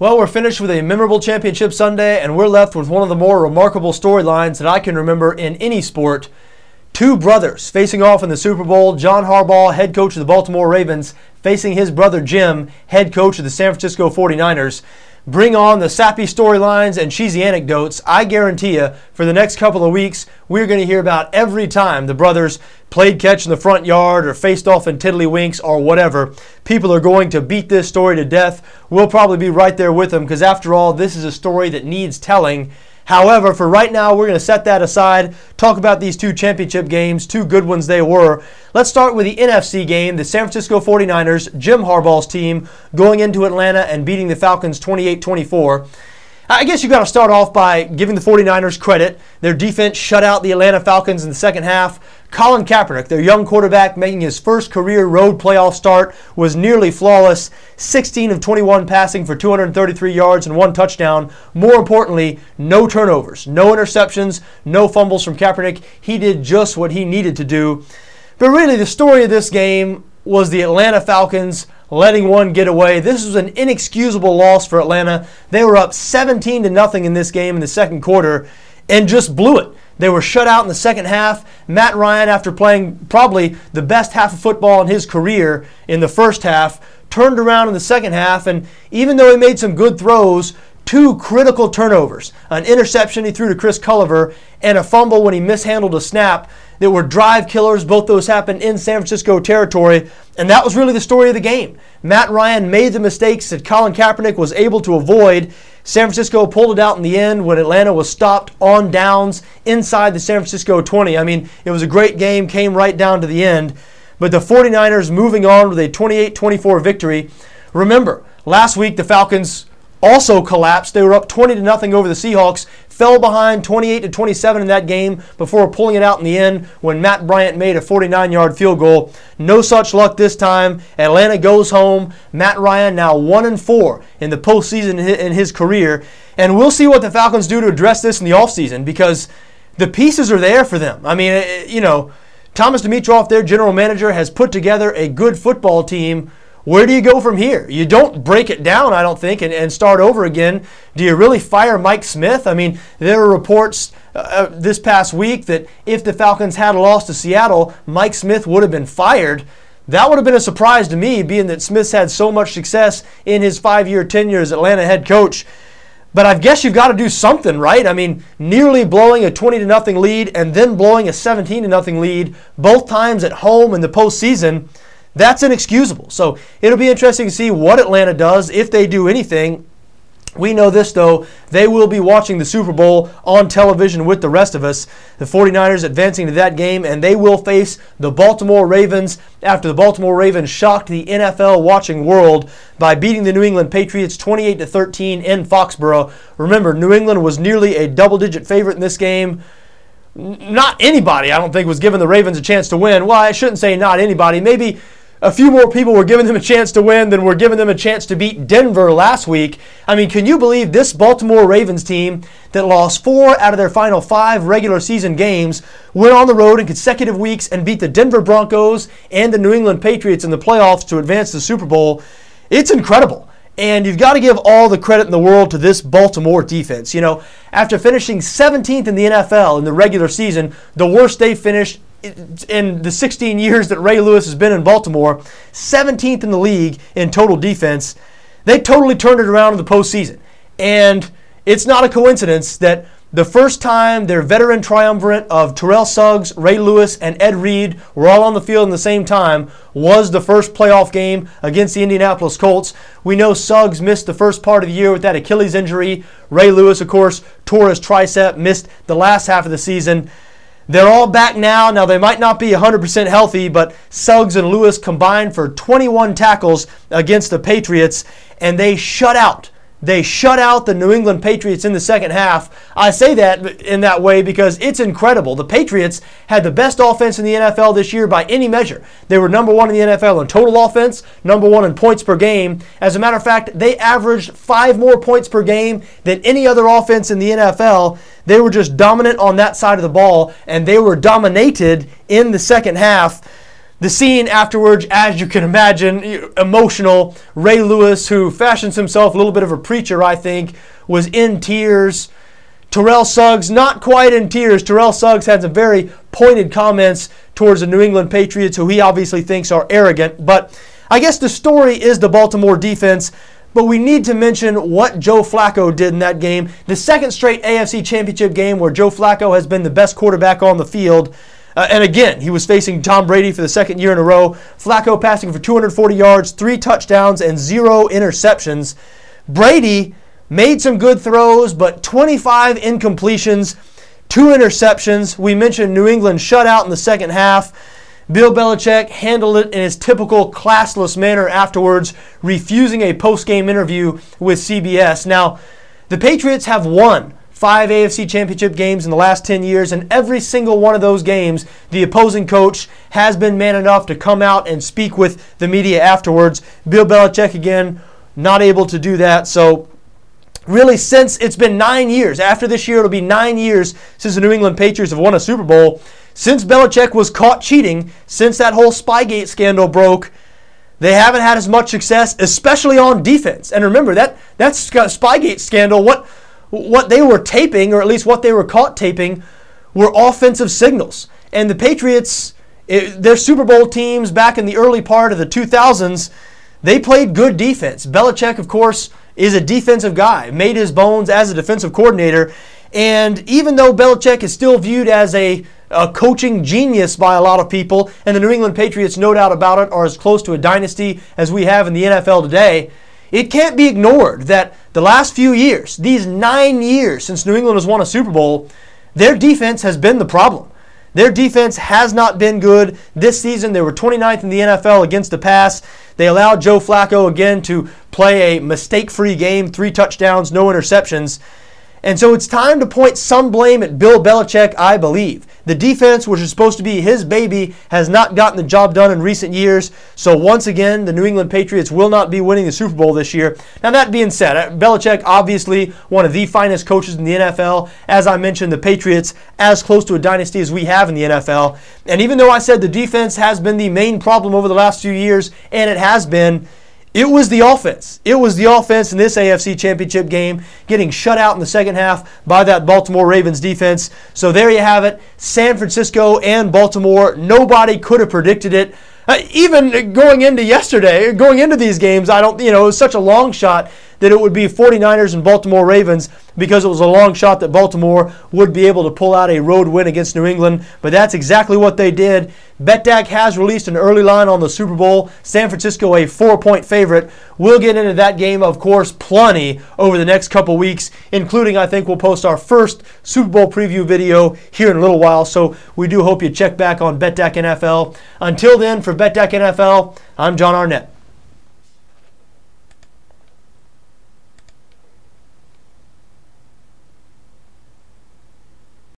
Well, we're finished with a memorable championship Sunday, and we're left with one of the more remarkable storylines that I can remember in any sport. Two brothers facing off in the Super Bowl. John Harbaugh, head coach of the Baltimore Ravens, facing his brother Jim, head coach of the San Francisco 49ers. Bring on the sappy storylines and cheesy anecdotes. I guarantee you, for the next couple of weeks, we're going to hear about every time the brothers played catch in the front yard or faced off in tiddlywinks or whatever. People are going to beat this story to death. We'll probably be right there with them because, after all, this is a story that needs telling. However, for right now, we're going to set that aside, talk about these two championship games, two good ones they were. Let's start with the NFC game, the San Francisco 49ers, Jim Harbaugh's team, going into Atlanta and beating the Falcons 28-24. I guess you got to start off by giving the 49ers credit. Their defense shut out the Atlanta Falcons in the second half. Colin Kaepernick, their young quarterback, making his first career road playoff start, was nearly flawless. 16 of 21 passing for 233 yards and one touchdown. More importantly, no turnovers, no interceptions, no fumbles from Kaepernick. He did just what he needed to do. But really, the story of this game was the Atlanta Falcons letting one get away. This was an inexcusable loss for Atlanta. They were up 17-0 in this game in the second quarter and just blew it. They were shut out in the second half. Matt Ryan, after playing probably the best half of football in his career in the first half, turned around in the second half, and even though he made some good throws, two critical turnovers, an interception he threw to Chris Culliver, and a fumble when he mishandled a snap that were drive killers. Both those happened in San Francisco territory, and that was really the story of the game. Matt Ryan made the mistakes that Colin Kaepernick was able to avoid. San Francisco pulled it out in the end when Atlanta was stopped on downs inside the San Francisco 20. I mean, it was a great game, came right down to the end. But the 49ers moving on with a 28-24 victory. Remember, last week the Falcons also collapsed. They were up 20-0 over the Seahawks, fell behind 28-27 in that game before pulling it out in the end when Matt Bryant made a 49-yard field goal. No such luck this time. Atlanta goes home. Matt Ryan now 1-4 in the postseason in his career. And we'll see what the Falcons do to address this in the offseason because the pieces are there for them. I mean, Thomas Dimitroff, their general manager, has put together a good football team. Where do you go from here? You don't break it down, I don't think, and start over again. Do you really fire Mike Smith? I mean, there were reports this past week that if the Falcons had lost to Seattle, Mike Smith would have been fired. That would have been a surprise to me, being that Smith's had so much success in his 5-year tenure as Atlanta head coach. But I guess you've got to do something, right? I mean, nearly blowing a 20-0 lead and then blowing a 17-0 lead, both times at home in the postseason. That's inexcusable. So it'll be interesting to see what Atlanta does, if they do anything. We know this, though. They will be watching the Super Bowl on television with the rest of us. The 49ers advancing to that game, and they will face the Baltimore Ravens after the Baltimore Ravens shocked the NFL watching world by beating the New England Patriots 28-13 in Foxborough. Remember, New England was nearly a double-digit favorite in this game. Not anybody, I don't think, was giving the Ravens a chance to win. Well, I shouldn't say not anybody. Maybe a few more people were giving them a chance to win than were giving them a chance to beat Denver last week. I mean, can you believe this Baltimore Ravens team that lost 4 out of their final 5 regular season games went on the road in consecutive weeks and beat the Denver Broncos and the New England Patriots in the playoffs to advance to the Super Bowl? It's incredible. And you've got to give all the credit in the world to this Baltimore defense. You know, after finishing 17th in the NFL in the regular season, the worst they finished in the 16 years that Ray Lewis has been in Baltimore, 17th in the league in total defense, they totally turned it around in the postseason. And it's not a coincidence that the first time their veteran triumvirate of Terrell Suggs, Ray Lewis, and Ed Reed were all on the field in the same time was the first playoff game against the Indianapolis Colts. We know Suggs missed the first part of the year with that Achilles injury. Ray Lewis, of course, tore his tricep, missed the last half of the season. They're all back now. Now, they might not be 100% healthy, but Suggs and Lewis combined for 21 tackles against the Patriots, and they shut out the New England Patriots in the second half. I say that in that way because it's incredible. The Patriots had the best offense in the NFL this year by any measure. They were number 1 in the NFL in total offense, number 1 in points per game. As a matter of fact, they averaged 5 more points per game than any other offense in the NFL. They were just dominant on that side of the ball, and they were dominated in the second half. The scene afterwards, as you can imagine, emotional. Ray Lewis, who fashions himself a little bit of a preacher, I think, was in tears. Terrell Suggs, not quite in tears. Terrell Suggs had some very pointed comments towards the New England Patriots, who he obviously thinks are arrogant. But I guess the story is the Baltimore defense. But we need to mention what Joe Flacco did in that game. The second straight AFC Championship game where Joe Flacco has been the best quarterback on the field. And again, he was facing Tom Brady for the second year in a row. Flacco passing for 240 yards, 3 touchdowns, and 0 interceptions. Brady made some good throws, but 25 incompletions, 2 interceptions. We mentioned New England shutout in the second half. Bill Belichick handled it in his typical classless manner afterwards, refusing a post-game interview with CBS. Now, the Patriots have won 5 AFC Championship games in the last 10 years, and every single one of those games, the opposing coach has been man enough to come out and speak with the media afterwards. Bill Belichick, again, not able to do that. So, really, since it's been 9 years, after this year, it'll be 9 years since the New England Patriots have won a Super Bowl. Since Belichick was caught cheating, since that whole Spygate scandal broke, they haven't had as much success, especially on defense. And remember, that Spygate scandal, what they were taping, or at least what they were caught taping, were offensive signals. And the Patriots, their Super Bowl teams back in the early part of the 2000s, they played good defense. Belichick, of course, is a defensive guy, made his bones as a defensive coordinator. And even though Belichick is still viewed as a coaching genius by a lot of people, and the New England Patriots, no doubt about it, are as close to a dynasty as we have in the NFL today, it can't be ignored that the last few years, these 9 years since New England has won a Super Bowl, their defense has been the problem. Their defense has not been good. This season, they were 29th in the NFL against the pass. They allowed Joe Flacco again to play a mistake-free game, 3 touchdowns, no interceptions. And so it's time to point some blame at Bill Belichick, I believe. The defense, which is supposed to be his baby, has not gotten the job done in recent years. So once again, the New England Patriots will not be winning the Super Bowl this year. Now that being said, Belichick, obviously one of the finest coaches in the NFL. As I mentioned, the Patriots as close to a dynasty as we have in the NFL. And even though I said the defense has been the main problem over the last few years, and it has been, it was the offense. It was the offense in this AFC Championship game, getting shut out in the second half by that Baltimore Ravens defense. So there you have it. San Francisco and Baltimore. Nobody could have predicted it. Even going into yesterday, going into these games, it was such a long shot that it would be 49ers and Baltimore Ravens, because it was a long shot that Baltimore would be able to pull out a road win against New England. But that's exactly what they did. BETDAQ has released an early line on the Super Bowl. San Francisco a 4-point favorite. We'll get into that game, of course, plenty over the next couple weeks, including, I think, we'll post our first Super Bowl preview video here in a little while. So we do hope you check back on BETDAQ NFL. Until then, for BETDAQ NFL, I'm John Arnette.